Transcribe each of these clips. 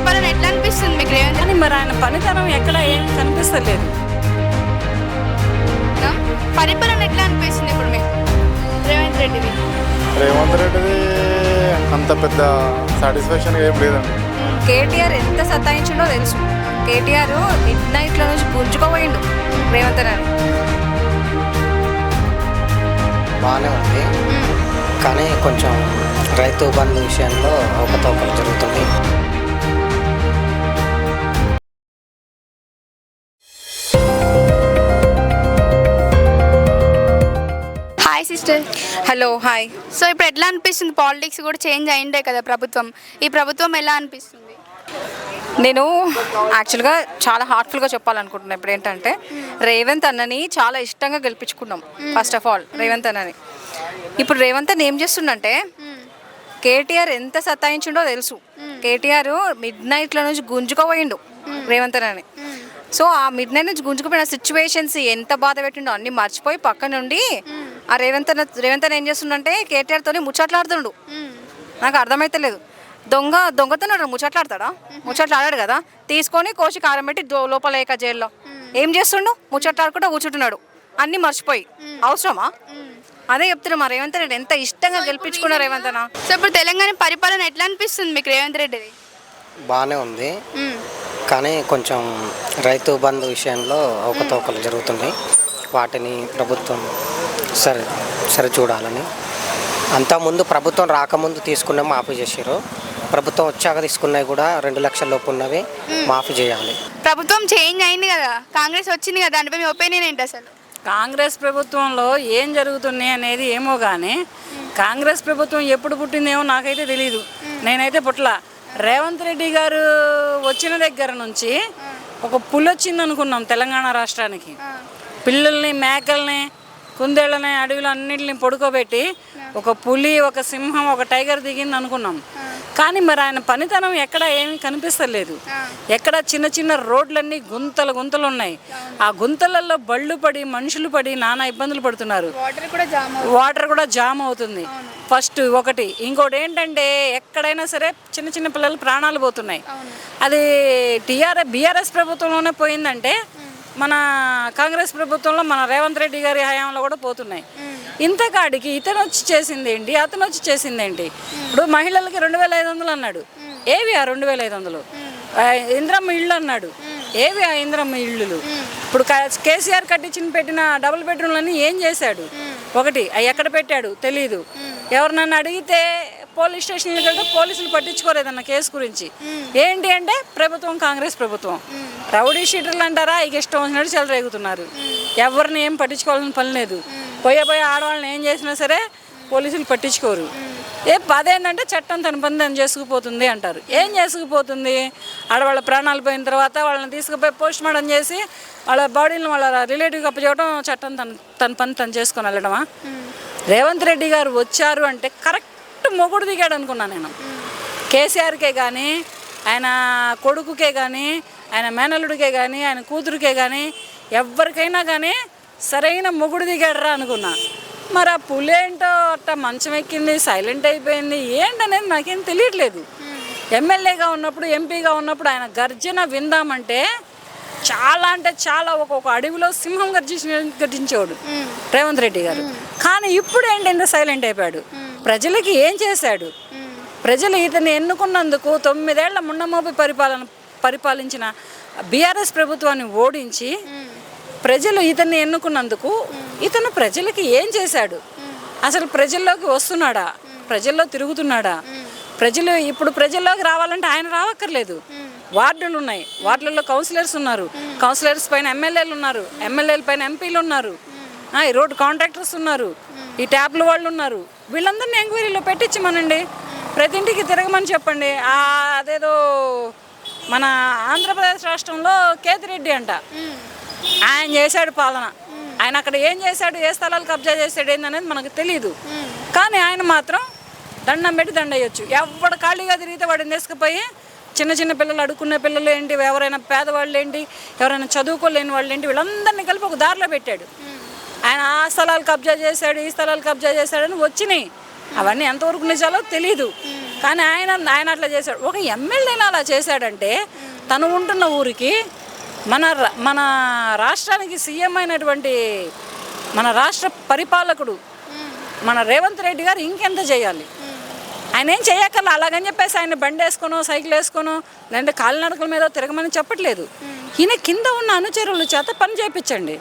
పరిపాలన ఎట్లా అనిపిస్తుంది మీకు రేవంత్ కానీ మరి ఆయన పనితనం ఎక్కడ ఏం కనిపిస్తలేదు. పరిపాలన ఎట్లా అనిపిస్తుంది ఇప్పుడు మీకు రేవంత్ రెడ్డిది? రేవంత్ రెడ్డిది అంత పెద్ద సాటిస్ఫాక్షన్ ఏం లేదండి. కేటీఆర్ ఎంత సతాయించిండో తెలుసు. కేటీఆర్ మిడ్ నైట్లో నుంచి గుంజుకోపోయిండు రేవంత్ అని. బాగానే ఉంది, కానీ కొంచెం రైతు బంధు విషయంలో అవకతవకలు జరుగుతుంది. Hi sister. Hello, hi. So ఇప్పుడు ఎట్లా అనిపిస్తుంది? పాలిటిక్స్ కూడా చేంజ్ అయిందే కదా ప్రభుత్వం. ఈ ప్రభుత్వం ఎలా అనిపిస్తుంది? నేను యాక్చువల్గా చాలా హార్ట్ఫుల్గా చెప్పాలనుకుంటున్నాను. ఇప్పుడు ఏంటంటే రేవంత్ అన్నని చాలా ఇష్టంగా గెలిపించుకున్నాం. ఫస్ట్ ఆఫ్ ఆల్ రేవంత్ అన్నని. ఇప్పుడు రేవంత్ అన్న ఏం చేస్తుండంటే కేటీఆర్ ఎంత సతాయించిండో తెలుసు. కేటీఆర్ మిడ్ నైట్లో నుంచి గుంజుకోపోయిండు రేవంత్ అన్నని. సో ఆ మిడ్ నైట్ నుంచి గుంజుకుపోయిన సిచ్యువేషన్స్ ఎంత బాధ పెట్టిండో అన్ని మర్చిపోయి పక్క నుండి ఆ రేవంత్ అన్న ఏం చేస్తుండంటే కేటీఆర్తోని ముచ్చట్లాడుతుండు. నాకు అర్థమైతలేదు. దొంగతోనే ముచ్చట్లాడతాడా? ముచ్చట్లాడాడు కదా, తీసుకొని కోసి కారం పెట్టి లోపల ఏక జైల్లో ఏం చేస్తుండు? ముచ్చట్లాడుకుంటూ కూర్చుంటున్నాడు అన్ని మర్చిపోయి. అవసరమా? అదే చెప్తున్నా, మా రేవంత్ రెడ్డి ఎంత ఇష్టంగా గెలిపించుకున్నారు రేవంత్ అన్న. సో ఇప్పుడు తెలంగాణ పరిపాలన ఎట్లా అనిపిస్తుంది మీకు రేవంత్ రెడ్డిది? బాగానే ఉంది, కానీ కొంచెం రైతు బంధు విషయంలో అవకతవకలు జరుగుతున్నాయి. వాటిని ప్రభుత్వం సరి చూడాలని. అంతకుముందు ప్రభుత్వం రాకముందు తీసుకున్న మాఫీ చేసారు. ప్రభుత్వం వచ్చాక తీసుకున్నవి కూడా 2 లక్షల లోపు ఉన్నవి మాఫీ చేయాలి. ప్రభుత్వం చేంజ్ అయింది కదా, కాంగ్రెస్ వచ్చింది కదా, దానిపై మీ ఒపీనియన్ ఏంటి అసలు? కాంగ్రెస్ ప్రభుత్వంలో ఏం జరుగుతున్నాయి అనేది ఏమో కానీ కాంగ్రెస్ ప్రభుత్వం ఎప్పుడు పుట్టిందేమో నాకైతే తెలియదు. నేనైతే పుట్ల. రేవంత్ రెడ్డి గారు వచ్చిన దగ్గర నుంచి ఒక పులి వచ్చింది అనుకున్నాం తెలంగాణ రాష్ట్రానికి. పిల్లల్ని, మేకల్ని, కుందేళ్ళని, అడవిలో అన్నింటిని పడుకోబెట్టి ఒక పులి, ఒక సింహం, ఒక టైగర్ దిగింది అనుకున్నాం. కానీ మరి ఆయన పనితనం ఎక్కడ ఏమీ కనిపిస్తలేదు. ఎక్కడ చిన్న చిన్న రోడ్లన్నీ గుంతలు ఉన్నాయి. ఆ గుంతలలో బళ్ళు పడి మనుషులు పడి నానా ఇబ్బందులు పడుతున్నారు. వాటర్ కూడా జామ్ అవుతుంది. ఫస్ట్ ఒకటి. ఇంకోటి ఏంటంటే ఎక్కడైనా సరే చిన్న చిన్న పిల్లలు ప్రాణాలు పోతున్నాయి. అది బీఆర్ఎస్ ప్రభుత్వంలోనే పోయిందంటే మన కాంగ్రెస్ ప్రభుత్వంలో మన రేవంత్ రెడ్డి గారి హయాంలో కూడా పోతున్నాయి. ఇంతకాడికి ఇతను వచ్చి చేసింది ఏంటి, అతను వచ్చి చేసింది ఏంటి? ఇప్పుడు మహిళలకి 2500 అన్నాడు. ఏవి ఆ 2500? ఇంద్రమ్మ ఇళ్ళు అన్నాడు. ఏవి ఆ ఇంద్రమ్మ ఇళ్ళు? ఇప్పుడు కేసీఆర్ పెట్టిన డబుల్ బెడ్రూమ్లన్నీ ఏం చేశాడు? ఒకటి, అవి ఎక్కడ పెట్టాడు తెలీదు. ఎవరినన్ను అడిగితే పోలీస్ స్టేషన్కి వెళ్తే పోలీసులు పట్టించుకోలేదన్న కేసు గురించి. ఏంటి అంటే ప్రభుత్వం, కాంగ్రెస్ ప్రభుత్వం రౌడీ షీటర్లు అంటారా, ఇక ఇష్టం వచ్చినట్టు చెలరేగుతున్నారు. ఎవరిని ఏం పట్టించుకోవాలని పని లేదు. పోయే ఆడవాళ్ళని ఏం చేసినా సరే పోలీసులు పట్టించుకోరు. అదేంటంటే చట్టం తన పని తను చేసుకుపోతుంది అంటారు. ఏం చేసుకుపోతుంది? ఆడవాళ్ళ ప్రాణాలు పోయిన తర్వాత వాళ్ళని తీసుకుపోయి పోస్ట్ మార్టం చేసి వాళ్ళ బాడీని వాళ్ళ రిలేటివ్కి అప్పచెప్పడం చట్టం తన పని తను చేసుకొని వెళ్ళడమా? రేవంత్ రెడ్డి గారు వచ్చారు అంటే కరెక్ట్ మొగుడు దిగాడు అనుకున్నాను నేను. కేసీఆర్కే కానీ, ఆయన కొడుకుకే కానీ, ఆయన మేనల్లుడికే కానీ, ఆయన కూతురుకే కానీ, ఎవరికైనా కానీ సరైన మొగుడు దిగాడరా అనుకున్నా. మరి ఆ పులేంటో అట్ట మంచం ఎక్కింది, సైలెంట్ అయిపోయింది, ఏంటనేది నాకేం తెలియట్లేదు. ఎమ్మెల్యేగా ఉన్నప్పుడు, ఎంపీగా ఉన్నప్పుడు ఆయన గర్జన విందామంటే చాలా అంటే చాలా ఒక అడవిలో సింహం గర్జించేవాడు రేవంత్ రెడ్డి గారు. కానీ ఇప్పుడు ఏంటి ఇంత సైలెంట్ అయిపోయాడు? ప్రజలకి ఏం చేశాడు? ప్రజలు ఇతన్ని ఎన్నుకున్నందుకు 9 ఏళ్ల ముండమోపి పరిపాలించిన బీఆర్ఎస్ ప్రభుత్వాన్ని ఓడించి ప్రజలు ఇతన్ని ఎన్నుకున్నందుకు ఇతను ప్రజలకి ఏం చేశాడు? అసలు ప్రజల్లోకి వస్తున్నాడా? ప్రజల్లో తిరుగుతున్నాడా? ఇప్పుడు ప్రజల్లోకి రావాలంటే ఆయన రావక్కర్లేదు. వార్డులు ఉన్నాయి, వార్డులలో కౌన్సిలర్స్ ఉన్నారు, కౌన్సిలర్స్ పైన ఎమ్మెల్యేలు ఉన్నారు, ఎమ్మెల్యేల పైన ఎంపీలు ఉన్నారు, ఈ రోడ్డు కాంట్రాక్టర్స్ ఉన్నారు, ఈ ట్యాప్ల వాళ్ళు ఉన్నారు. వీళ్ళందరినీ ఎంక్వైరీలో పెట్టించమనండి, ప్రతి ఇంటికి తిరగమని చెప్పండి. అదేదో మన ఆంధ్రప్రదేశ్ రాష్ట్రంలో కేతిరెడ్డి అంట, ఆయన చేశాడు పాలన. ఆయన అక్కడ ఏం చేశాడు, ఏ స్థలాలు కబ్జా చేశాడు ఏందనేది మనకు తెలియదు. కానీ ఆయన మాత్రం దండం పెట్టి దండయ్యొచ్చు. ఎవడు ఖాళీగా తిరిగితే వాడిని తీసుకుపోయి చిన్న చిన్న పిల్లలు, అడుక్కునే పిల్లలు ఏంటి, ఎవరైనా పేదవాళ్ళు ఏంటి, ఎవరైనా చదువుకోలేని వాళ్ళు ఏంటి, వీళ్ళందరినీ కలిపి ఒక దారిలో పెట్టాడు. ఆయన ఆ స్థలాలు కబ్జా చేశాడు, ఈ స్థలాలు కబ్జా చేశాడని వచ్చినాయి. అవన్నీ ఎంతవరకు నిజాలో తెలీదు. కానీ ఆయన అట్లా చేశాడు. ఒక ఎమ్మెల్యేని అలా చేశాడంటే తను ఉంటున్న ఊరికి మన రాష్ట్రానికి సీఎం అయినటువంటి మన రాష్ట్ర పరిపాలకుడు మన రేవంత్ రెడ్డి గారు ఇంకెంత చేయాలి? ఆయన ఏం చేయక్కర్లా. అలాగని చెప్పేసి ఆయన బండి వేసుకోనో సైకిల్ వేసుకోనో లేదంటే కాలినడకల మీద తిరగమని చెప్పట్లేదు. ఈయన కింద ఉన్న అనుచరుల చేత పని చేయించండి.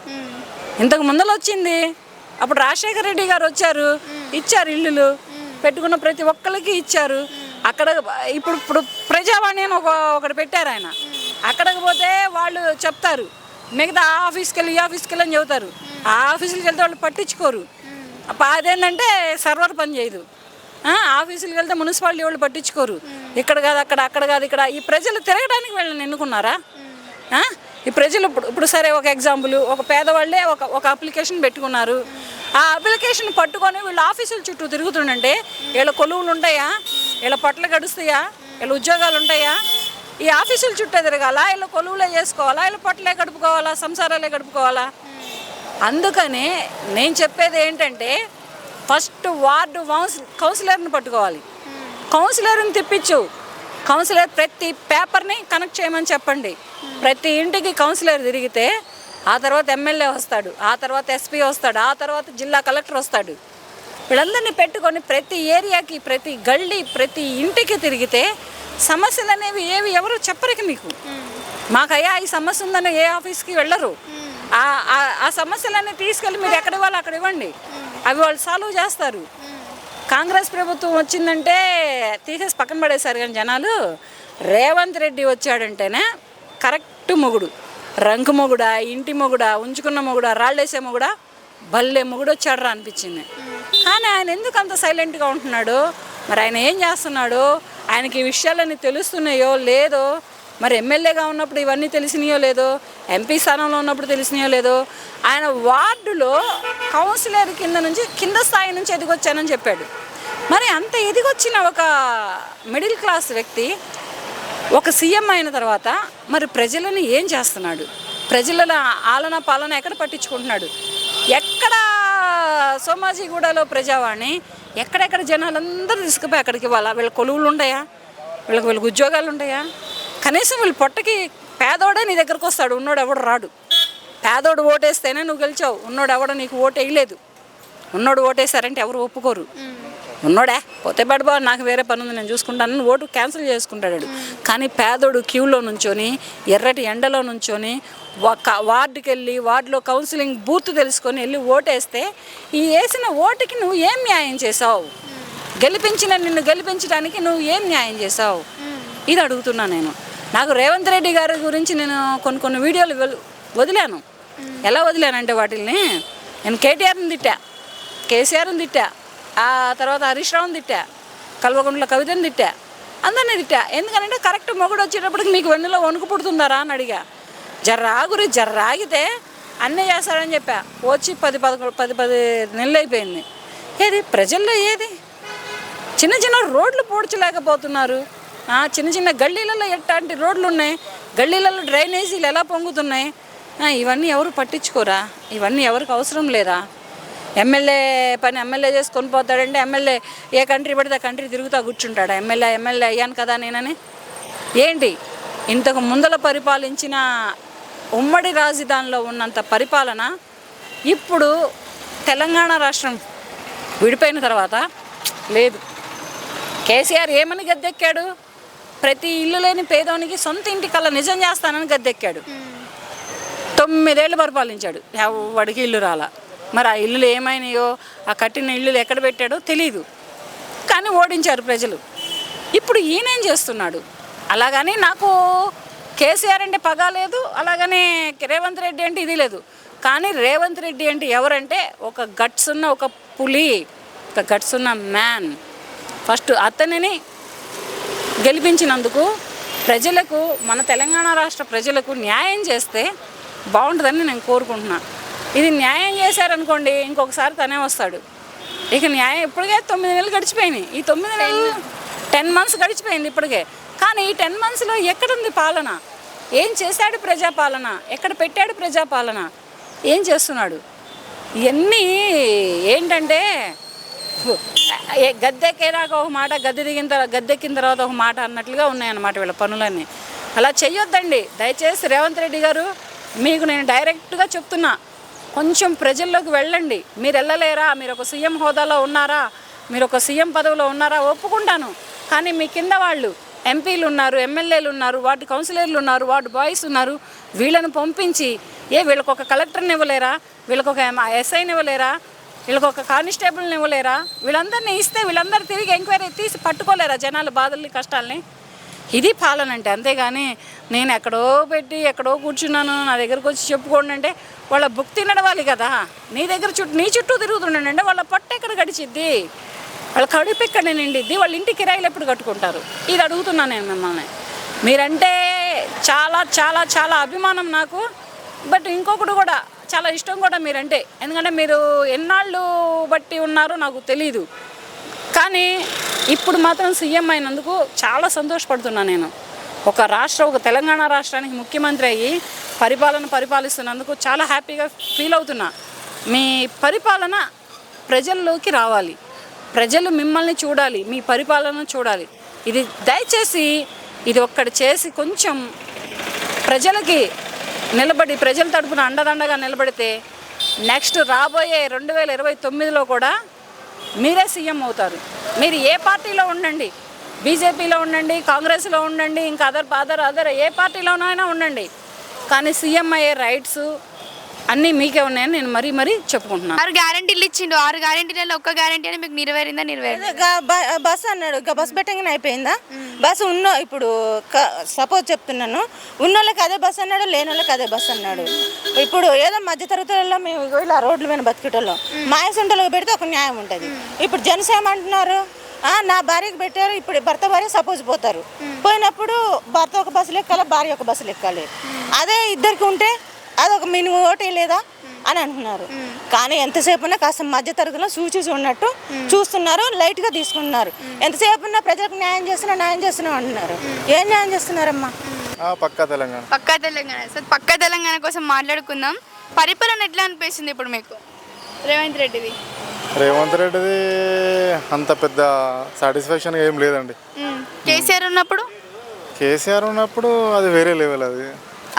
ఇంతకు ముందర వచ్చింది అప్పుడు రాజశేఖర రెడ్డి గారు వచ్చారు, ఇచ్చారు ఇల్లులు, పెట్టుకున్న ప్రతి ఒక్కరికి ఇచ్చారు. అక్కడ ఇప్పుడు ప్రజావాణి అని ఒకటి పెట్టారు ఆయన. అక్కడికి పోతే వాళ్ళు చెప్తారు, మిగతా ఆ ఆఫీస్కి వెళ్ళి ఈ ఆఫీస్కి వెళ్ళి అని చెబుతారు. ఆ ఆఫీసులకి వెళ్తే వాళ్ళు పట్టించుకోరు. అదేంటంటే సర్వర్ పని చేయదు. ఆఫీసులకు వెళ్తే మున్సిపాలిటీ వాళ్ళు పట్టించుకోరు. ఇక్కడ కాదు అక్కడ కాదు ఇక్కడ. ఈ ప్రజలు తిరగడానికి వీళ్ళని ఎన్నుకున్నారా? ఈ ప్రజలు ఇప్పుడు సరే ఒక ఎగ్జాంపుల్, ఒక పేదవాళ్ళే ఒక అప్లికేషన్ పెట్టుకున్నారు. ఆ అప్లికేషన్ పట్టుకొని వీళ్ళు ఆఫీసుల చుట్టూ తిరుగుతుండంటే వీళ్ళ కొలువులు ఉంటాయా? వీళ్ళ పట్ల గడుస్తాయా? వీళ్ళ ఉద్యోగాలు ఉంటాయా? ఈ ఆఫీసుల చుట్టూ తిరగాలా? వీళ్ళ కొలువులే చేసుకోవాలా? వీళ్ళ పట్లే గడుపుకోవాలా? సంసారాలే గడుపుకోవాలా? అందుకని నేను చెప్పేది ఏంటంటే ఫస్ట్ వార్డు కౌన్సిలర్ని పట్టుకోవాలి. కౌన్సిలర్ని తెప్పించు. కౌన్సిలర్ ప్రతి పేపర్ని కనెక్ట్ చేయమని చెప్పండి. ప్రతి ఇంటికి కౌన్సిలర్ తిరిగితే ఆ తర్వాత ఎమ్మెల్యే వస్తాడు, ఆ తర్వాత ఎస్పీ వస్తాడు, ఆ తర్వాత జిల్లా కలెక్టర్ వస్తాడు. వీళ్ళందరినీ పెట్టుకొని ప్రతి ఏరియాకి, ప్రతి గల్లీ, ప్రతి ఇంటికి తిరిగితే సమస్యలు అనేవి ఎవరు చెప్పరికి మీకు. మాకయ్యా ఈ సమస్య ఉందని ఏ ఆఫీస్కి వెళ్ళరు. ఆ సమస్యలన్నీ తీసుకెళ్ళి మీరు ఎక్కడ ఇవ్వాలి అక్కడ ఇవ్వండి, అవి వాళ్ళు సాల్వ్ చేస్తారు. కాంగ్రెస్ ప్రభుత్వం వచ్చిందంటే తీసేసి పక్కన పడేశారు. కానీ జనాలు రేవంత్ రెడ్డి వచ్చాడంటేనే కరెక్ట్ మొగుడు, రంకు మొగుడా, ఇంటి మొగుడా, ఉంచుకున్న మొగుడా, రాళ్ళేసే మొగుడా, భలే మొగుడు వచ్చాడరా అనిపించింది. కానీ ఆయన ఎందుకు అంత సైలెంట్గా ఉంటున్నాడు? మరి ఆయన ఏం చేస్తున్నాడు? ఆయనకి ఈ విషయాలన్నీ తెలుస్తున్నాయో లేదో? మరి ఎమ్మెల్యేగా ఉన్నప్పుడు ఇవన్నీ తెలిసినాయో లేదో? ఎంపీ స్థానంలో ఉన్నప్పుడు తెలిసినాయో లేదో? ఆయన వార్డులో కౌన్సిలర్ కింద స్థాయి నుంచి ఎదిగొచ్చానని చెప్పాడు. మరి అంత ఎదిగొచ్చిన ఒక మిడిల్ క్లాస్ వ్యక్తి ఒక సీఎం అయిన తర్వాత మరి ప్రజలను ఏం చేస్తున్నాడు? ప్రజల ఆలన పాలన ఎక్కడ పట్టించుకుంటున్నాడు? ఎక్కడ సోమాజిగూడలో ప్రజావాణి ఎక్కడెక్కడ జనాలందరూ తీసుకుపోయి అక్కడికి ఇవ్వాలా? వీళ్ళ కొలువులు ఉంటాయా? వీళ్ళకి ఉద్యోగాలు ఉంటాయా? కనీసం వీళ్ళు పొట్టకి పేదోడే నీ దగ్గరకు వస్తాడు, ఉన్నోడు ఎవడు రాడు. పేదోడు ఓటేస్తేనే నువ్వు గెలిచావు, ఉన్నోడు ఎవడో నీకు ఓటు వేయలేదు. ఉన్నోడు ఓటేశారంటే ఎవరు ఒప్పుకోరు. ఉన్నోడే పోతే బడిబా నాకు వేరే పని ఉంది నేను చూసుకుంటాను ఓటు క్యాన్సిల్ చేసుకుంటాడు. కానీ పేదోడు క్యూలో నుంచొని ఎర్రటి ఎండలో నుంచొని వార్డుకి వెళ్ళి వార్డులో కౌన్సిలింగ్ బూత్ తెలుసుకొని వెళ్ళి ఓటేస్తే ఈ వేసిన ఓటుకి నువ్వు ఏం న్యాయం చేసావు? నిన్ను గెలిపించడానికి నువ్వు ఏం న్యాయం చేసావు? ఇది అడుగుతున్నా నేను. నాకు రేవంత్ రెడ్డి గారి గురించి నేను కొన్ని వీడియోలు వదిలాను. ఎలా వదిలానంటే వాటిల్ని నేను కేటీఆర్ని తిట్టా, కేసీఆర్ని తిట్టా, ఆ తర్వాత హరీష్ రావుని తిట్టా, కల్వకుంట్ల కవితని తిట్టా, అందరినీ తిట్టా. ఎందుకంటే కరెక్ట్ మొగుడు వచ్చేటప్పటికి మీకు వెన్నులో వణుకు పుడుతుందారా అని అడిగా. జర్రాగితే అన్నీ చేస్తారని చెప్పా. వచ్చి 10 నెలలు అయిపోయింది. ఏది ప్రజల్లో ఏది? చిన్న రోడ్లు పూడ్చలేకపోతున్నారు. చిన్న గల్లీలలో ఎట్లాంటి రోడ్లు ఉన్నాయి, గల్లీలలో డ్రైనేజీలు ఎలా పొంగుతున్నాయి, ఇవన్నీ ఎవరు పట్టించుకోరా? ఇవన్నీ ఎవరికి అవసరం లేదా? ఎమ్మెల్యే పని ఎమ్మెల్యే చేసుకొని పోతాడంటే ఎమ్మెల్యే ఏ కంట్రీ పడితే ఆ కంట్రీ తిరుగుతా కూర్చుంటాడా? ఎమ్మెల్యే అయ్యాను కదా నేనని. ఏంటి ఇంతకు ముందల పరిపాలించిన ఉమ్మడి రాజధానిలో ఉన్నంత పరిపాలన ఇప్పుడు తెలంగాణ రాష్ట్రం విడిపోయిన తర్వాత లేదు. కేసీఆర్ ఏమని గద్దెక్కాడు? ప్రతి ఇల్లు లేని పేదోనికి సొంత ఇంటి కల్లా నిజం చేస్తానని గద్దెక్కాడు. 9 ఏళ్ళు పరిపాలించాడు, వాడికి ఇల్లు రాలా. మరి ఆ ఇల్లులు ఏమైనాయో, ఆ కట్టిన ఇల్లులు ఎక్కడ పెట్టాడో తెలీదు. కానీ ఓడించారు ప్రజలు. ఇప్పుడు ఈయనేం చేస్తున్నాడు? అలాగని నాకు కేసీఆర్ అంటే పగా లేదు, అలాగని రేవంత్ రెడ్డి అంటే ఇది లేదు. కానీ రేవంత్ రెడ్డి అంటే ఎవరంటే ఒక గట్స్ ఉన్న ఒక పులి, ఒక గట్స్ ఉన్న మ్యాన్. ఫస్ట్ అతనిని గెలిపించినందుకు ప్రజలకు, మన తెలంగాణ రాష్ట్ర ప్రజలకు న్యాయం చేస్తే బాగుంటుందని నేను కోరుకుంటున్నా. ఇది న్యాయం చేశారనుకోండి ఇంకొకసారి తనే వస్తాడు. ఇక న్యాయం ఇప్పటికే 9 నెలలు గడిచిపోయినాయి. ఈ 9 నెలలు 10 months గడిచిపోయింది ఇప్పటికే. కానీ ఈ 10 monthsలో ఎక్కడుంది పాలన? ఏం చేశాడు ప్రజాపాలన? ఎక్కడ పెట్టాడు ప్రజాపాలన? ఏం చేస్తున్నాడు? ఇవన్నీ ఏంటంటే గద్దెక్కేదాకా ఒక మాట, గద్దెక్కిన తర్వాత ఒక మాట అన్నట్లుగా ఉన్నాయన్నమాట వీళ్ళ పనులన్నీ. అలా చెయ్యొద్దండి దయచేసి. రేవంత్ రెడ్డి గారు, మీకు నేను డైరెక్ట్గా చెప్తున్నా, కొంచెం ప్రజల్లోకి వెళ్ళండి. మీరు వెళ్ళలేరా? మీరు ఒక సీఎం హోదాలో ఉన్నారా, మీరు ఒక సీఎం పదవిలో ఉన్నారా, ఒప్పుకుంటాను. కానీ మీ కింద వాళ్ళు ఎంపీలు ఉన్నారు, ఎమ్మెల్యేలు ఉన్నారు, వార్డు కౌన్సిలర్లు ఉన్నారు, వార్డు బాయ్స్ ఉన్నారు. వీళ్ళను పంపించి వీళ్ళకి ఒక కలెక్టర్ని ఇవ్వలేరా, వీళ్ళకి ఒక ఎస్ఐని ఇవ్వలేరా, వీళ్ళకి ఒక కానిస్టేబుల్ని ఇవ్వలేరా? వీళ్ళందరినీ ఇస్తే వీళ్ళందరూ తిరిగి ఎంక్వైరీ తీసి పట్టుకోలేరా జనాల బాధల్ని, కష్టాలని? ఇది పాలన అంటే. అంతేగాని నేను ఎక్కడో పెట్టి ఎక్కడో కూర్చున్నాను, నా దగ్గరకు వచ్చి చెప్పుకోండి అంటే వాళ్ళ భుక్తి నడవాలి కదా. నీ దగ్గర నీ చుట్టూ తిరుగుతుండండి అంటే వాళ్ళ పట్టు ఎక్కడ గడిచిద్ది, వాళ్ళ కడుపు ఎక్కడ నిండిద్ది, వాళ్ళ ఇంటి కిరాయిలు ఎప్పుడు కట్టుకుంటారు? ఇది అడుగుతున్నాను నేను మిమ్మల్ని. మీరంటే చాలా చాలా చాలా అభిమానం నాకు. బట్ ఇంకొకటి కూడా చాలా ఇష్టం కూడా మీరంటే. ఎందుకంటే మీరు ఎన్నాళ్ళు బట్టి ఉన్నారో నాకు తెలీదు. కానీ ఇప్పుడు మాత్రం సీఎం అయినందుకు చాలా సంతోషపడుతున్నాను నేను. ఒక తెలంగాణ రాష్ట్రానికి ముఖ్యమంత్రి అయ్యి పరిపాలిస్తున్నందుకు చాలా హ్యాపీగా ఫీల్ అవుతున్నా. మీ పరిపాలన ప్రజల్లోకి రావాలి, ప్రజలు మిమ్మల్ని చూడాలి, మీ పరిపాలన చూడాలి. ఇది దయచేసి ఇది ఒక్కటి చేసి కొంచెం ప్రజలకి నిలబడి, ప్రజల తరపున అండదండగా నిలబడితే నెక్స్ట్ రాబోయే 2029లో కూడా మీరే సీఎం అవుతారు. మీరు ఏ పార్టీలో ఉండండి, బీజేపీలో ఉండండి, కాంగ్రెస్లో ఉండండి, ఇంకా అదర్ ఏ పార్టీలోనైనా ఉండండి, కానీ సీఎం అయ్యే రైట్స్ అన్నీ మీకే ఉన్నాయని నేను మరీ చెప్పుకుంటున్నాను. 6 గ్యారెంటీలు ఇచ్చిండు. 6 గ్యారెంటీలలో ఒక్క గ్యారెంటీ అని మీకు నెరవేరిందా? బస్ అన్నాడు, బస్ పెట్టగానే అయిపోయిందా? బస్సు ఇప్పుడు సపోజ్ చెప్తున్నాను, ఉన్నోళ్ళకి అదే బస్ అన్నాడు, లేని వాళ్ళకి అదే బస్ అన్నాడు. ఇప్పుడు ఏదో మధ్య తరగతులలో మేము ఇలా రోడ్ల మీద బతికేటోళ్ళం, మాయసుంటలకు పెడితే ఒక న్యాయం ఉంటుంది. ఇప్పుడు జనసేన ఏమంటున్నారు, నా భార్యకి పెట్టారు, ఇప్పుడు భర్త భార్య సపోజ్ పోతారు, పోయినప్పుడు భర్త ఒక బస్సులు ఎక్కాలి, భార్య ఒక బస్సులు ఎక్కాలి. అదే ఇద్దరికి ఉంటే అదొక మినిమం ఓటే లేదా అని అంటున్నారు. కానీ ఎంతసేపు ఉన్నా కాస్త మధ్య తరగతిలో చూస్తున్నట్టు చూస్తున్నారు, లైట్గా తీసుకుంటున్నారు. ఎంతసేపు ఉన్నా ప్రజలకు న్యాయం చేస్తున్నాం అంటున్నారు. ఏం న్యాయం చేస్తున్నారమ్మా? పక్కా తెలంగాణ. సో పక్కా తెలంగాణ కోసం మాట్లాడుకుందాం. పరిపాలన ఎట్లా అనిపిస్తుంది ఇప్పుడు మీకు రేవంత్ రెడ్డిది? రేవంత్ రెడ్డిది అంత పెద్ద సాటిస్ఫాక్షన్ ఏం లేదండి. కేసీఆర్ ఉన్నప్పుడు అది వేరే లెవెల్. అది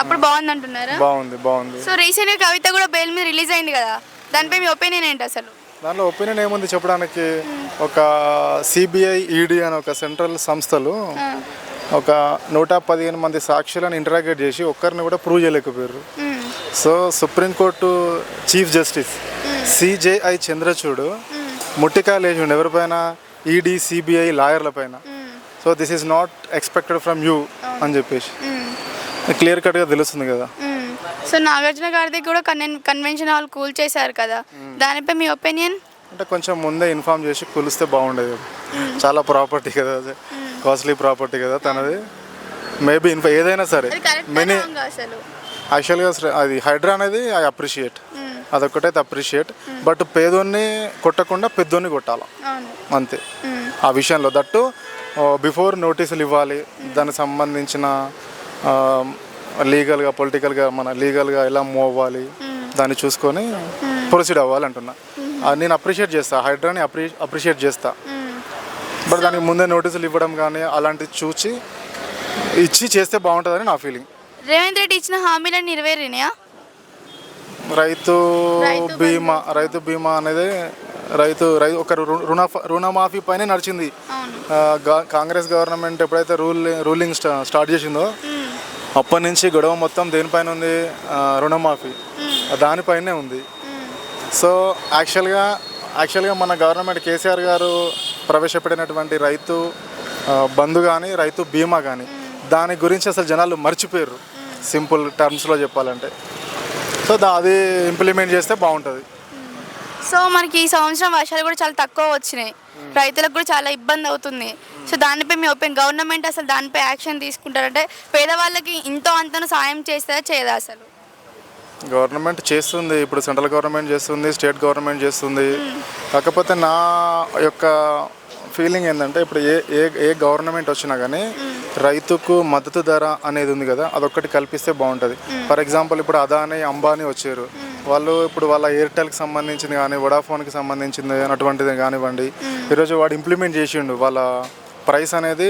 అప్పుడు బాగుంది అంటున్నారా? బాగుంది. సో రీసెంట్గా కవిత కూడా బెయిల్ మీద రిలీజ్ అయింది కదా, దానిపై మీ ఒపీనియన్ ఏంటి అసలు? దాంట్లో ఒపీనియన్ ఏముంది చెప్పడానికి? ఒక సిబిఐ, ఈడీ అని ఒక సెంట్రల్ సంస్థలు ఒక 115 మంది సాక్షులను ఇంటరాగేట్ చేసి ఒక్కరిని కూడా ప్రూవ్ చేయలేకపోయారు. So supreme court chief justice CJI Chandrachud ముట్టికాయలు వేసి ఉండే ఎవరిపైన? ఈడీ, సిబిఐ లాయర్ల పైన. So this is not expected from you అని చెప్పేసి క్లియర్ కట్గా తెలుస్తుంది కదా. సో నాగార్జున గారిది కూడా కన్వెన్షన్ హాల్ కూల్ చేశారు కదా, దానిపై మీ ఒపీనియన్? అంటే కొంచెం ముందే ఇన్ఫార్మ్ చేసి కూలిస్తే బాగుండేది. చాలా ప్రాపర్టీ కదా, కాస్ట్లీ ప్రాపర్టీ కదా తనది. మేబీ ఏదైనా సరే మెనీ యాక్చువల్గా అది హైడ్రా అనేది ఐ అప్రిషియేట్, అదొక్కటైతే అప్రిషియేట్. బట్ పేదోన్ని కొట్టకుండా పెద్దోన్ని కొట్టాలి అంతే ఆ విషయంలో. దట్టు బిఫోర్ నోటీసులు ఇవ్వాలి, దానికి సంబంధించిన లీగల్గా, పొలిటికల్గా లీగల్గా ఎలా మూవ్ అవ్వాలి దాన్ని చూసుకొని ప్రొసీడ్ అవ్వాలి అంటున్నా. నేను అప్రిషియేట్ చేస్తా, హైడ్రాని అప్రిషియేట్ చేస్తా. బట్ దానికి ముందే నోటీసులు ఇవ్వడం కానీ అలాంటివి ఇచ్చి చేస్తే బాగుంటుందని నా ఫీలింగ్. రేవంత్ రెడ్డి ఇచ్చిన హామీలను నెరవేరినాయా? రైతు బీమా అనేది రైతు ఒక రుణమాఫీ పైనే నడిచింది. కాంగ్రెస్ గవర్నమెంట్ ఎప్పుడైతే రూలింగ్ స్టార్ట్ చేసిందో అప్పటి నుంచి గొడవ మొత్తం దేనిపైన ఉంది? రుణమాఫీ దానిపైనే ఉంది. సో యాక్చువల్గా మన గవర్నమెంట్ కేసీఆర్ గారు ప్రవేశపెట్టినటువంటి రైతు బంధు కానీ, రైతు బీమా కానీ, దాని గురించి అసలు జనాలు మర్చిపోయారు సింపుల్ టర్మ్స్లో చెప్పాలంటే. సో అది ఇంప్లిమెంట్ చేస్తే బాగుంటుంది. సో మనకి ఈ సంవత్సరం వర్షాలు కూడా చాలా తక్కువ వచ్చినాయి, రైతులకు కూడా చాలా ఇబ్బంది అవుతుంది. సో దానిపై మీ ఒపీనియన్, గవర్నమెంట్ అసలు దానిపై యాక్షన్ తీసుకుంటారంటే పేదవాళ్ళకి ఇంతో అంతను సాయం చేస్తుందా చేయదా? అసలు గవర్నమెంట్ చేస్తుంది, ఇప్పుడు సెంట్రల్ గవర్నమెంట్ చేస్తుంది, స్టేట్ గవర్నమెంట్ చేస్తుంది. కాకపోతే నా యొక్క ఫీలింగ్ ఏంటంటే ఇప్పుడు ఏ గవర్నమెంట్ వచ్చినా కానీ రైతుకు మద్దతు ధర అనేది ఉంది కదా, అదొక్కటి కల్పిస్తే బాగుంటుంది. ఫర్ ఎగ్జాంపుల్ ఇప్పుడు అదానీ, అంబానీ వచ్చారు, వాళ్ళు ఇప్పుడు వాళ్ళ ఎయిర్టెల్కి సంబంధించింది కానీ వొడాఫోన్కి సంబంధించింది అటువంటిది కానివ్వండి, ఈరోజు వాడు ఇంప్లిమెంట్ చేసిండు. వాళ్ళ ప్రైస్ అనేది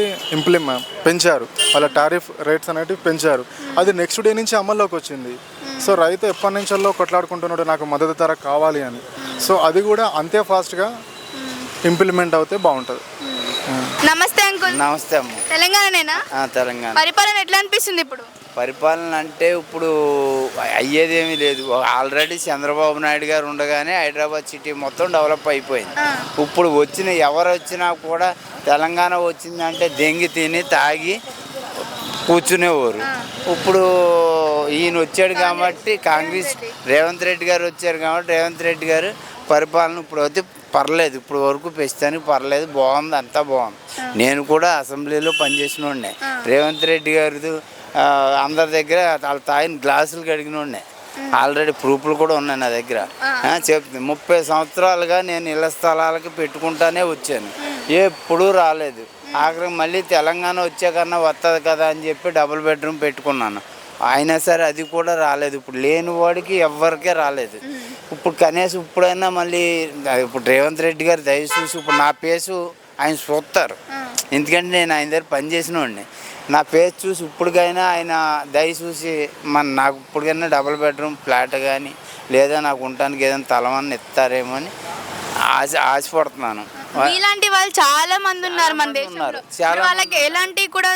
పెంచారు, వాళ్ళ టారిఫ్ రేట్స్ అనేవి పెంచారు. అది నెక్స్ట్ డే నుంచి అమల్లోకి వచ్చింది. సో రైతు ఎప్పటి నుంచో కొట్లాడుకుంటున్నాడు నాకు మద్దతు ధర కావాలి అని. సో అది కూడా అంతే ఫాస్ట్గా ఇంప్లిమెంట్ అవుతే బాగుంటుంది. నమస్తే అంకుల్. నమస్తే అమ్మ. తెలంగాణనేనా? తెలంగాణ పరిపాలన ఎట్లా అనిపిస్తుంది ఇప్పుడు? పరిపాలన అంటే ఇప్పుడు అయ్యేదేమీ లేదు. ఆల్రెడీ చంద్రబాబు నాయుడు గారు ఉండగానే హైదరాబాద్ సిటీ మొత్తం డెవలప్ అయిపోయింది. ఇప్పుడు ఎవరు వచ్చినా కూడా తెలంగాణ వచ్చిందంటే దెంగి తిని తాగి కూర్చునేవారు. ఇప్పుడు ఈయన వచ్చాడు కాబట్టి కాంగ్రెస్ రేవంత్ రెడ్డి గారు వచ్చారు కాబట్టి రేవంత్ రెడ్డి గారు పరిపాలన ఇప్పుడు అయితే పర్లేదు, ఇప్పుడు వరకు ప్రస్తుతానికి పర్లేదు, బాగుంది, అంతా బాగుంది. నేను కూడా అసెంబ్లీలో పనిచేసిన వాడినే. రేవంత్ రెడ్డి గారిది అందరి దగ్గర వాళ్ళ తాగిన గ్లాసులు కడిగిన వాడినే. ఆల్రెడీ ప్రూఫ్లు కూడా ఉన్నాయి నా దగ్గర. చెప్తుంది 30 సంవత్సరాలుగా నేను ఇళ్ల స్థలాలకి పెట్టుకుంటానే వచ్చాను, ఎప్పుడూ రాలేదు. ఆఖరికి మళ్ళీ తెలంగాణ వచ్చాకన్నా వస్తుంది కదా అని చెప్పి డబుల్ బెడ్రూమ్ పెట్టుకున్నాను, అయినా సరే అది కూడా రాలేదు. ఇప్పుడు లేని వాడికి ఎవరికే రాలేదు. ఇప్పుడు కనీసం ఇప్పుడైనా మళ్ళీ ఇప్పుడు రేవంత్ రెడ్డి గారు దయచూసి ఇప్పుడు నా పేసు ఆయన చూస్తారు, ఎందుకంటే నేను ఆయన దగ్గర పనిచేసిన వాడిని. నా పేరు చూసి ఇప్పటికైనా ఆయన దయచూసి నాకు ఇప్పటికైనా డబుల్ బెడ్రూమ్ ఫ్లాట్ కానీ లేదా నాకు ఉండటానికి ఏదైనా తలమని ఇస్తారేమో అని ఆశపడుతున్నాను. ఇలాంటి వాళ్ళు చాలా మంది ఉన్నారు మన దేశంలో. వాళ్ళకి ఎలాంటి కూడా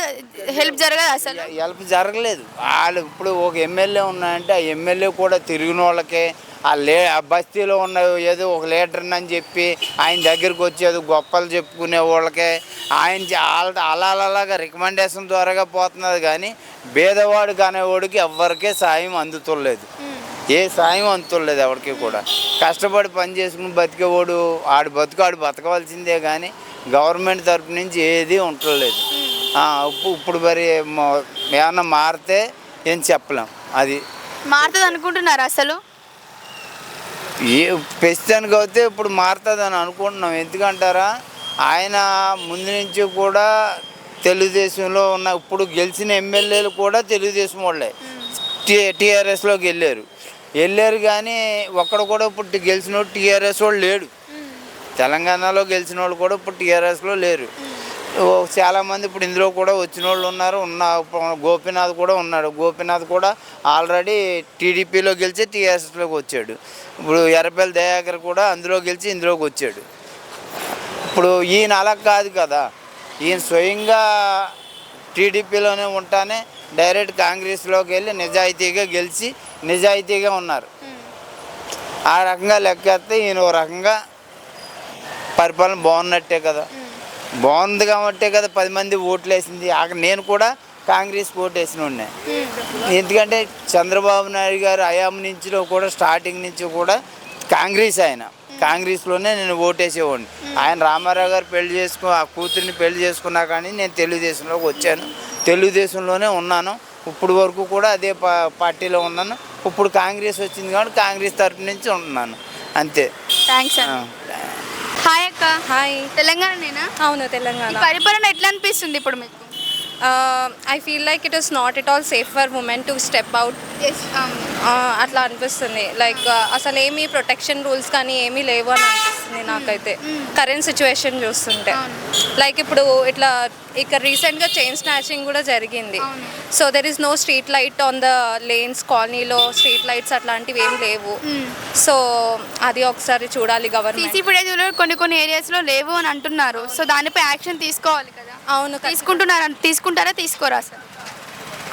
హెల్ప్ జరగదు, అసలు హెల్ప్ జరగలేదు. వాళ్ళు ఇప్పుడు ఒక ఎమ్మెల్యే ఉన్నాయంటే ఆ ఎమ్మెల్యే కూడా తిరిగిన వాళ్ళకే ఆ బస్తీలో ఉన్న ఏదో ఒక లీడర్ని అని చెప్పి ఆయన దగ్గరికి వచ్చేది గొప్పలు చెప్పుకునే వాళ్ళకే ఆయన అలాగా రికమెండేషన్ ద్వారాగా పోతున్నది. కానీ పేదవాడు కానివాడికి ఎవరికే సాయం అందుతులేదు, ఏ సాయం అందుతులేదు ఎవరికి కూడా. కష్టపడి పని చేసుకుని బతికేవాడు ఆడు బతకవలసిందే కానీ గవర్నమెంట్ తరపు నుంచి ఏది ఉండలేదు. ఇప్పుడు మరి ఏమన్నా మారితే ఏం చెప్పలేం. అది మారుతుంది అనుకుంటున్నారు అసలు? ప్రస్తుతానికి అయితే ఇప్పుడు మారుతుందని అనుకుంటున్నాం. ఎందుకంటారా, ఆయన ముందు నుంచి కూడా తెలుగుదేశంలో ఉన్న ఇప్పుడు గెలిచిన ఎమ్మెల్యేలు కూడా తెలుగుదేశం వాళ్ళే టీఆర్ఎస్లోకి వెళ్ళారు కానీ ఒక్కడు కూడా ఇప్పుడు గెలిచిన వాడు టీఆర్ఎస్ వాళ్ళు లేడు. తెలంగాణలో గెలిచిన వాళ్ళు కూడా ఇప్పుడు టీఆర్ఎస్లో లేరు. చాలామంది ఇప్పుడు ఇందులో కూడా వచ్చిన వాళ్ళు ఉన్నారు. గోపీనాథ్ కూడా ఉన్నాడు. గోపీనాథ్ కూడా ఆల్రెడీ టీడీపీలో గెలిచి టీఆర్ఎస్లోకి వచ్చాడు. ఇప్పుడు ఎర్రపల్లి దయాకర్ కూడా అందులో గెలిచి ఇందులోకి వచ్చాడు. ఇప్పుడు ఈయన అలా కాదు కదా, ఈయన స్వయంగా టీడీపీలోనే ఉంటానే డైరెక్ట్ కాంగ్రెస్లోకి వెళ్ళి నిజాయితీగా గెలిచి నిజాయితీగా ఉన్నారు. ఆ రకంగా లెక్కేస్తే ఈయన ఓ రకంగా పరిపాలన బాగున్నట్టే కదా. బాగుంది కాబట్టే కదా 10 మంది ఓట్లు వేసింది. నేను కూడా కాంగ్రెస్ ఓటు వేసిన ఉన్నాయి. ఎందుకంటే చంద్రబాబు నాయుడు గారు హయాం నుంచి కూడా స్టార్టింగ్ నుంచి కూడా కాంగ్రెస్లోనే నేను ఓటేసేవాడిని. ఆయన రామారావు గారు ఆ కూతురిని పెళ్లి చేసుకున్నా కానీ నేను తెలుగుదేశంలోకి వచ్చాను, తెలుగుదేశంలోనే ఉన్నాను. ఇప్పుడు వరకు కూడా అదే పార్టీలో ఉన్నాను. ఇప్పుడు కాంగ్రెస్ వచ్చింది కాబట్టి కాంగ్రెస్ తరపు నుంచి ఉంటున్నాను, అంతే. థ్యాంక్స్. హాయ్ అక్క. హాయ్. తెలంగాణనేనా? అవును, తెలంగాణ. పరిపాలన ఎట్లా అనిపిస్తుంది ఇప్పుడు మీకు? I feel like it is not at all safe for women to step out. అట్లా అనిపిస్తుంది. లైక్ అసలు ఏమీ ప్రొటెక్షన్ రూల్స్ కానీ ఏమీ లేవు అని అనిపిస్తుంది నాకైతే కరెంట్ సిచ్యువేషన్ చూస్తుంటే. లైక్ ఇప్పుడు ఇట్లా ఇక్కడ రీసెంట్గా చైన్ స్నాచింగ్ కూడా జరిగింది. So there is no street light on the lanes. కాలనీలో స్ట్రీట్ లైట్స్ అట్లాంటివి ఏం లేవు. సో అది ఒకసారి చూడాలి గవర్నమెంట్. సీసీ ఫుటేజ్లో కొన్ని ఏరియాస్లో లేవు అని అంటున్నారు. సో దానిపై యాక్షన్ తీసుకోవాలి కదా. అవును, తీసుకుంటారా తీసుకోరా అసలు?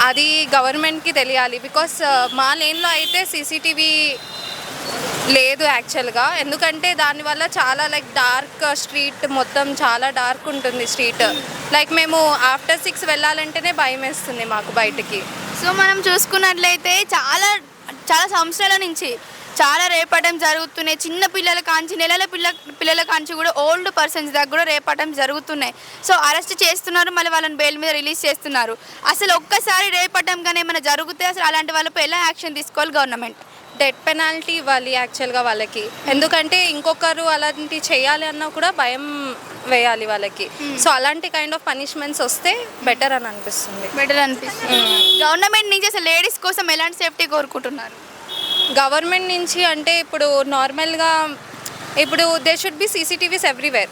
అది గవర్నమెంట్కి తెలియాలి. బికాస్ మా లేన్లో అయితే సీసీటీవీ లేదు యాక్చువల్గా. ఎందుకంటే దానివల్ల చాలా లైక్ డార్క్ స్ట్రీట్, మొత్తం చాలా డార్క్ ఉంటుంది స్ట్రీట్. లైక్ మేము ఆఫ్టర్ 6 వెళ్ళాలంటేనే భయం వేస్తుంది మాకు బయటికి. సో మనం చూసుకున్నట్లయితే చాలా సంవత్సరాల నుంచి చాలా రేపటం జరుగుతున్నాయి. చిన్న పిల్లల కాంచి నెలల పిల్లల కాంచి కూడా ఓల్డ్ పర్సన్స్ దగ్గర కూడా రేపటం జరుగుతున్నాయి. సో అరెస్ట్ చేస్తున్నారు, మళ్ళీ వాళ్ళని బెయిల్ మీద రిలీజ్ చేస్తున్నారు. అసలు ఒక్కసారి రేపటం కానీ ఏమైనా జరిగితే అసలు అలాంటి వాళ్ళపై ఎలా యాక్షన్ తీసుకోవాలి గవర్నమెంట్? డెత్ పెనాల్టీ ఇవ్వాలి యాక్చువల్గా వాళ్ళకి. ఎందుకంటే ఇంకొకరు అలాంటి చేయాలి అన్నా కూడా భయం వేయాలి వాళ్ళకి. సో అలాంటి కైండ్ ఆఫ్ పనిష్మెంట్స్ వస్తే బెటర్ అని అనిపిస్తుంది. గవర్నమెంట్ నుంచి అసలు లేడీస్ కోసం ఎలాంటి సేఫ్టీ కోరుకుంటున్నారు? గవర్నమెంట్ నుంచి అంటే ఇప్పుడు నార్మల్గా ఇప్పుడు they should be CCTVs everywhere.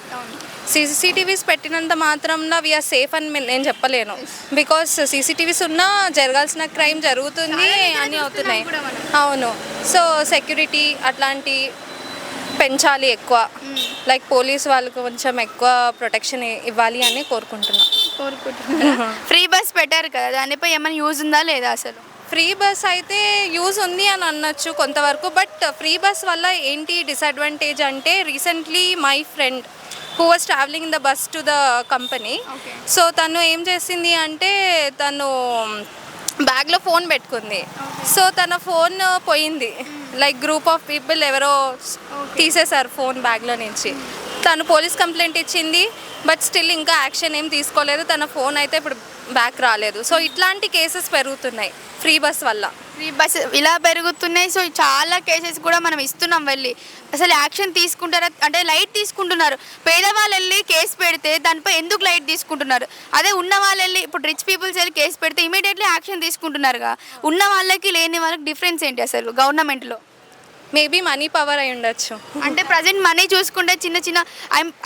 CCTVs పెట్టినంత మాత్రంలో వీఆర్ సేఫ్ అని నేను చెప్పలేను. బికాస్ సీసీటీవీస్ ఉన్నా జరగాల్సిన క్రైమ్ జరుగుతుంది అని అవుతున్నాయి. అవును. సో సెక్యూరిటీ అట్లాంటి పెంచాలి ఎక్కువ. లైక్ పోలీస్ వాళ్ళకు కొంచెం ఎక్కువ ప్రొటెక్షన్ ఇవ్వాలి అని కోరుకుంటున్నా. ఫ్రీ బస్ పెట్టారు కదా, దానిపై ఏమైనా యూజ్ ఉందా లేదా అసలు? ఫ్రీ బస్ అయితే యూజ్ ఉంది అని అనొచ్చు కొంతవరకు. బట్ ఫ్రీ బస్ వల్ల ఏంటి డిసడ్వాంటేజ్ అంటే recently my friend who was travelling in the bus to the company. So తను ఏం చేసింది అంటే తను బ్యాగ్లో ఫోన్ పెట్టుకుంది. సో తన ఫోన్ పోయింది. లైక్ గ్రూప్ ఆఫ్ పీపుల్ ఎవరో తీసేశారు ఫోన్ బ్యాగ్లో నుంచి. తను పోలీస్ కంప్లైంట్ ఇచ్చింది. బట్ స్టిల్ ఇంకా యాక్షన్ ఏం తీసుకోలేదు. తన ఫోన్ అయితే ఇప్పుడు బ్యాక్ రాలేదు. సో ఇట్లాంటి కేసెస్ పెరుగుతున్నాయి ఫ్రీ బస్ వల్ల. ఫ్రీ బస్ ఇలా పెరుగుతున్నాయి. సో చాలా కేసెస్ కూడా మనం ఇస్తున్నాం వెళ్ళి. అసలు యాక్షన్ తీసుకుంటారా అంటే లైట్ తీసుకుంటున్నారు. పేదవాళ్ళు వెళ్ళి కేసు పెడితే దానిపై ఎందుకు లైట్ తీసుకుంటున్నారు? అదే ఉన్న వాళ్ళు వెళ్ళి ఇప్పుడు రిచ్ పీపుల్స్ వెళ్ళి కేసు పెడితే ఇమీడియట్లీ యాక్షన్ తీసుకుంటున్నారుగా. ఉన్న వాళ్ళకి లేని వాళ్ళకి డిఫరెన్స్ ఏంటి అసలు గవర్నమెంట్లో? మేబీ మనీ పవర్ అయి ఉండొచ్చు. అంటే ప్రజెంట్ మనీ చూసుకుంటే చిన్న చిన్న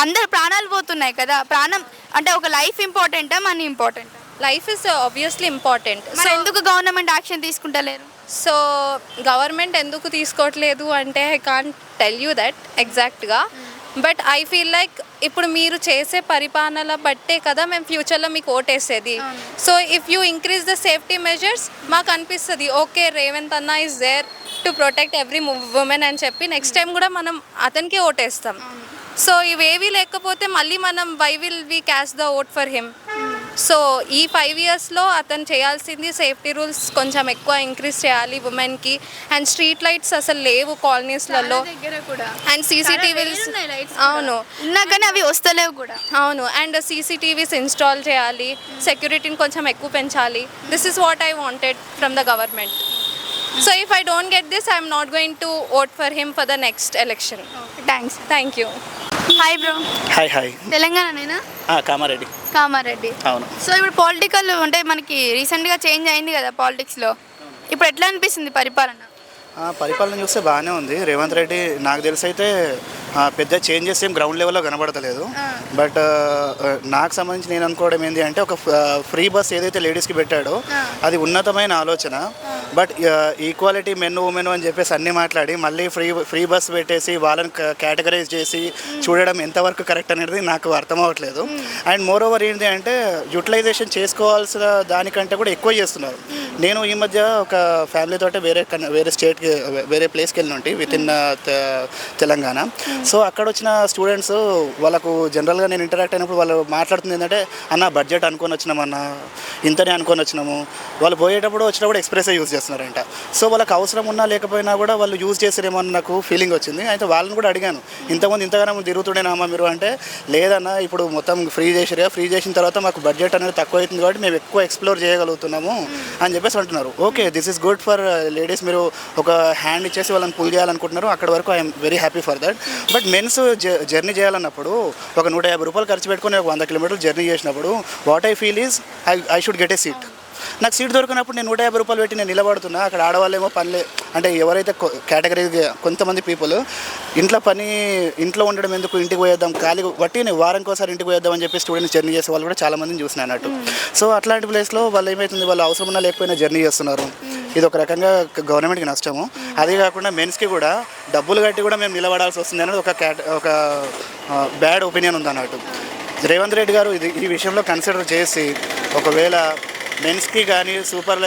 అందరు ప్రాణాలు పోతున్నాయి కదా. ప్రాణం అంటే ఒక లైఫ్ ఇంపార్టెంటా మనీ ఇంపార్టెంటా? Life is obviously important. మరి ఎందుకు గవర్నమెంట్ యాక్షన్ తీసుకుంటలేరు? సో గవర్నమెంట్ ఎందుకు తీసుకోవట్లేదు అంటే I can't tell you that ఎగ్జాక్ట్గా. బట్ ఐ ఫీల్ లైక్ ఇప్పుడు మీరు చేసే పరిపాలన బట్టే కదా మేము ఫ్యూచర్లో మీకు ఓటేసేది. So if you increase the safety measures మాకు అనిపిస్తుంది ఓకే రేవంత్ అన్న is there to protect every women అని చెప్పి నెక్స్ట్ టైం కూడా మనం అతనికే ఓటేస్తాం. సో ఇవేవి లేకపోతే మళ్ళీ మనం why will we cast the vote for him. So ఈ 5 yearsలో అతను చేయాల్సింది సేఫ్టీ రూల్స్ కొంచెం ఎక్కువ ఇంక్రీజ్ చేయాలి ఉమెన్కి. అండ్ స్ట్రీట్ లైట్స్ అసలు లేవు కాలనీస్లలో. అండ్ సీసీటీవీస్ అవును ఉన్నా కానీ అవి వస్తలేవు కూడా. అవును. అండ్ సీసీటీవీస్ ఇన్స్టాల్ చేయాలి. సెక్యూరిటీని కొంచెం ఎక్కువ పెంచాలి. This is what I wanted from the government. So if I don't get this I'm not going to vote for him for the next election. Thanks. Thank you. Hi bro. Hi. తెలంగాణనేనా? కామారెడ్డి. అవును. So ఇప్పుడు political అంటే మనకి రీసెంట్గా change అయింది కదా పాలిటిక్స్లో. ఇప్పుడు ఎట్లా అనిపిస్తుంది పరిపాలన? పరిపాలన చూస్తే బాగానే ఉంది. రేవంత్ రెడ్డి నాకు తెలిసి అయితే పెద్ద చేంజెస్ ఏం గ్రౌండ్ లెవెల్లో కనబడతలేదు. బట్ నాకు సంబంధించి నేను అనుకోవడం ఏంటి అంటే ఒక ఫ్రీ బస్ ఏదైతే లేడీస్కి పెట్టాడో అది ఉన్నతమైన ఆలోచన. బట్ ఈక్వాలిటీ మెన్ ఉమెన్ అని చెప్పేసి అన్నీ మాట్లాడి మళ్ళీ ఫ్రీ బస్ పెట్టేసి వాళ్ళని కేటగరైజ్ చేసి చూడడం ఎంతవరకు కరెక్ట్ అనేది నాకు అర్థం అవ్వట్లేదు. అండ్ మోర్ ఓవర్ ఏంటి అంటే యూటిలైజేషన్ చేసుకోవాల్సిన దానికంటే కూడా ఎక్కువ చేస్తున్నారు. నేను ఈ మధ్య ఒక ఫ్యామిలీతో వేరే స్టేట్కి వేరే ప్లేస్కి వెళ్ళినట్టు విత్ ఇన్ తెలంగాణ. సో అక్కడ వచ్చిన స్టూడెంట్స్ వాళ్ళకు జనరల్గా నేను ఇంటరాక్ట్ అయినప్పుడు వాళ్ళు మాట్లాడుతుంది ఏంటంటే అన్న బడ్జెట్ అనుకొని వచ్చినామన్న ఇంతనే అనుకొని వచ్చినాము. వాళ్ళు పోయేటప్పుడు వచ్చినప్పుడు ఎక్స్ప్రెస్సే యూజ్ చేస్తున్నారంట. సో వాళ్ళకి అవసరం ఉన్నా లేకపోయినా కూడా వాళ్ళు యూజ్ చేసారేమో అని నాకు ఫీలింగ్ వచ్చింది. అయితే వాళ్ళని కూడా అడిగాను ఇంతకుముందు ఇంతగానో తిరుగుతుండేనామా మీరు అంటే లేదన్న ఇప్పుడు మొత్తం ఫ్రీ చేసిన తర్వాత మాకు బడ్జెట్ అనేది తక్కువ అవుతుంది కాబట్టి మేము ఎక్కువ ఎక్స్ప్లోర్ చేయగలుగుతున్నాము అని చెప్పేసి అంటున్నారు. Okay this is good for ladies. మీరు ఒక హ్యాండ్ ఇచ్చేసి వాళ్ళని పుల్ చేయాలనుకుంటున్నారు. అక్కడ వరకు I'm very happy for that. But men's journey చేయాలన్నప్పుడు ఒక 150 రూపాయలు ఖర్చు పెట్టుకుని ఒక 100 కిలోమీటర్లు జర్నీ చేసినప్పుడు what I feel is I should get a seat. నాకు సీట్ దొరికినప్పుడు నేను 150 రూపాయలు పెట్టి నేను నిలబడుతున్నా. అక్కడ ఆడవాళ్ళేమో పనిలే అంటే ఎవరైతే కేటగిరీ కొంతమంది పీపుల్ ఇంట్లో ఉండడం ఎందుకు ఇంటికి పోయేద్దాం ఖాళీ బట్టి వారానికోసారి ఇంటికి పోయేద్దాం అని చెప్పి స్టూడెంట్స్ జర్నీ చేసే వాళ్ళు కూడా చాలా మందిని చూసిన అన్నట్టు. సో అట్లాంటి ప్లేస్లో వాళ్ళు ఏమవుతుంది వాళ్ళు అవసరం ఉన్నా లేకపోయినా జర్నీ చేస్తున్నారు. ఇది ఒక రకంగా గవర్నమెంట్కి నష్టము. అదే కాకుండా మెన్స్కి కూడా డబ్బులు కట్టి కూడా మేము నిలబడాల్సి వస్తుంది అనేది ఒక బ్యాడ్ ఒపీనియన్ ఉంది అన్నట్టు. రేవంత్ రెడ్డి గారు ఈ విషయంలో కన్సిడర్ చేసి ఒకవేళ మెన్స్కి కానీ సూపర్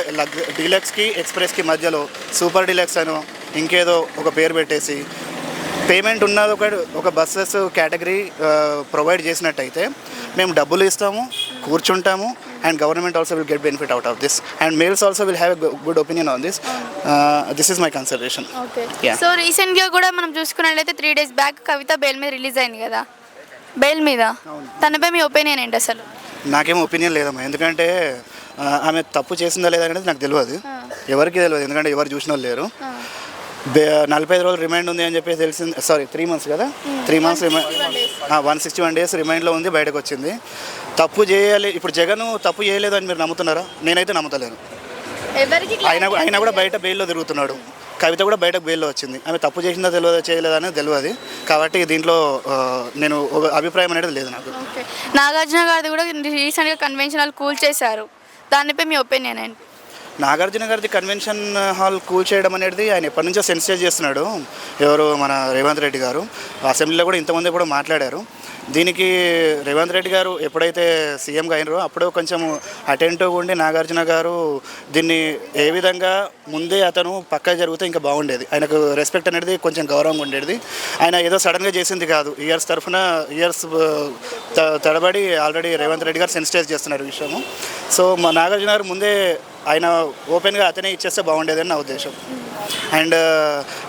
డీలక్స్కి ఎక్స్ప్రెస్కి మధ్యలో సూపర్ డీలక్స్ అని ఇంకేదో ఒక పేరు పెట్టేసి పేమెంట్ ఉన్నది ఒక బస్సెస్ కేటగిరీ ప్రొవైడ్ చేసినట్టయితే మేము డబ్బులు ఇస్తాము కూర్చుంటాము. And government also will get benefit out of this and males also will have a good opinion on this. This is my consideration. So రీసెంట్గా కూడా మనం చూసుకున్నట్లయితే 3 days బ్యాక్ కవిత బెయిల్ మీద రిలీజ్ అయింది కదా. బెయిల్ మీద తనపై మీ ఒపీనియన్ ఏంటి అసలు? నాకేం ఒపీనియన్ లేదమ్మా. ఎందుకంటే ఆమె తప్పు చేసిందా లేదా అనేది నాకు తెలియదు, ఎవరికి తెలియదు. ఎందుకంటే ఎవరు చూసిన వాళ్ళు లేరు. 45 రోజులు రిమైండ్ ఉంది అని చెప్పేసి తెలిసింది. 3 months కదా, 3 months 161 days రిమైండ్లో ఉంది. బయటకు వచ్చింది. తప్పు చేయాలి. ఇప్పుడు జగన్ తప్పు చేయలేదు అని మీరు నమ్ముతున్నారా? నేనైతే నమ్ముతలేను. అయినా కూడా బయట బెయిల్లో తిరుగుతున్నాడు. కవిత కూడా బయటకు బెయిల్లో వచ్చింది. ఆమె తప్పు చేసిందో తెలియదో చేయలేదో అనేది తెలియదు. కాబట్టి దీంట్లో నేను ఒక అభిప్రాయం అనేది లేదు నాకు. ఓకే, నాగార్జున గారిది కూడా రీసెంట్గా కన్వెన్షన్ హాల్ కూల్ చేశారు, దానిపై మీ ఒపీనియన్ ఏంటి? నాగార్జున గారిది కన్వెన్షన్ హాల్ కూల్ చేయడం అనేది ఆయన ఎప్పటి నుంచో సెన్సిటైజ్ చేస్తున్నాడు. ఎవరు మన రేవంత్ రెడ్డి గారు అసెంబ్లీలో కూడా ఇంతమంది కూడా మాట్లాడారు. దీనికి రేవంత్ రెడ్డి గారు ఎప్పుడైతే సీఎంగా అయినారో అప్పుడు కొంచెం అటెంటివ్గా ఉండి నాగార్జున గారు దీన్ని ఏ విధంగా ముందే అతను పక్కా జరిగితే ఇంకా బాగుండేది. ఆయనకు రెస్పెక్ట్ అనేది కొంచెం గౌరవంగా ఉండేది. ఆయన ఏదో సడన్గా చేసింది కాదు, ఇయర్స్ తడబడి ఆల్రెడీ రేవంత్ రెడ్డి గారు సెన్సిటైజ్ చేస్తున్నారు ఈ విషయము. సో మా నాగార్జున గారు ముందే ఆయన ఓపెన్గా అతనే ఇచ్చేస్తే బాగుండేదని నా ఉద్దేశం. అండ్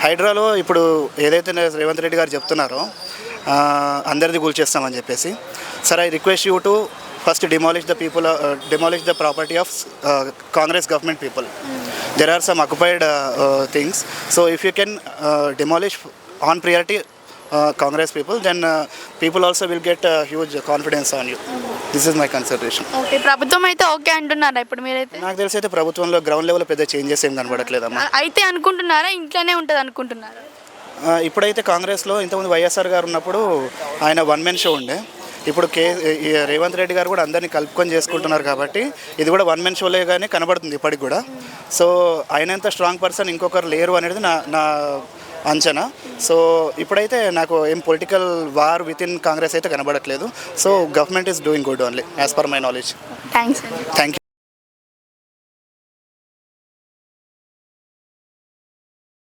హైడ్రాలో ఇప్పుడు ఏదైతే రేవంత్ రెడ్డి గారు చెప్తున్నారో అందరిది కూల్చేస్తామని చెప్పేసి, sir I request you to first demolish the property of Congress government people. There are some occupied things. So if you can demolish on priority Congress people, then people also will get huge confidence on you. This is my consideration. Okay, ప్రభుత్వం అయితే okay అంటున్నారా ఇప్పుడు మీరైతే? నాకు తెలిసి అయితే ప్రభుత్వంలో ground లెవెల్లో పెద్ద చేంజెస్ ఏం కనబడట్లేదమ్మా. అయితే అనుకుంటున్నారా ఇంట్లోనే ఉంటుంది అనుకుంటున్నారా? ఇప్పుడైతే కాంగ్రెస్లో ఇంతకుముందు వైఎస్ఆర్ గారు ఉన్నప్పుడు ఆయన వన్ మెన్ షో ఉండే. ఇప్పుడు రేవంత్ రెడ్డి గారు కూడా అందరినీ కలుపుకొని చేసుకుంటున్నారు కాబట్టి ఇది కూడా వన్ మెన్ షోలే కానీ కనబడుతుంది ఇప్పటికి కూడా. సో ఆయనంత స్ట్రాంగ్ పర్సన్ ఇంకొకరు లేరు అనేది నా అంచనా. సో ఇప్పుడైతే నాకు ఏం political war with in Congress అయితే కనబడట్లేదు. So government is doing good only as per my knowledge. Thanks. Thank you.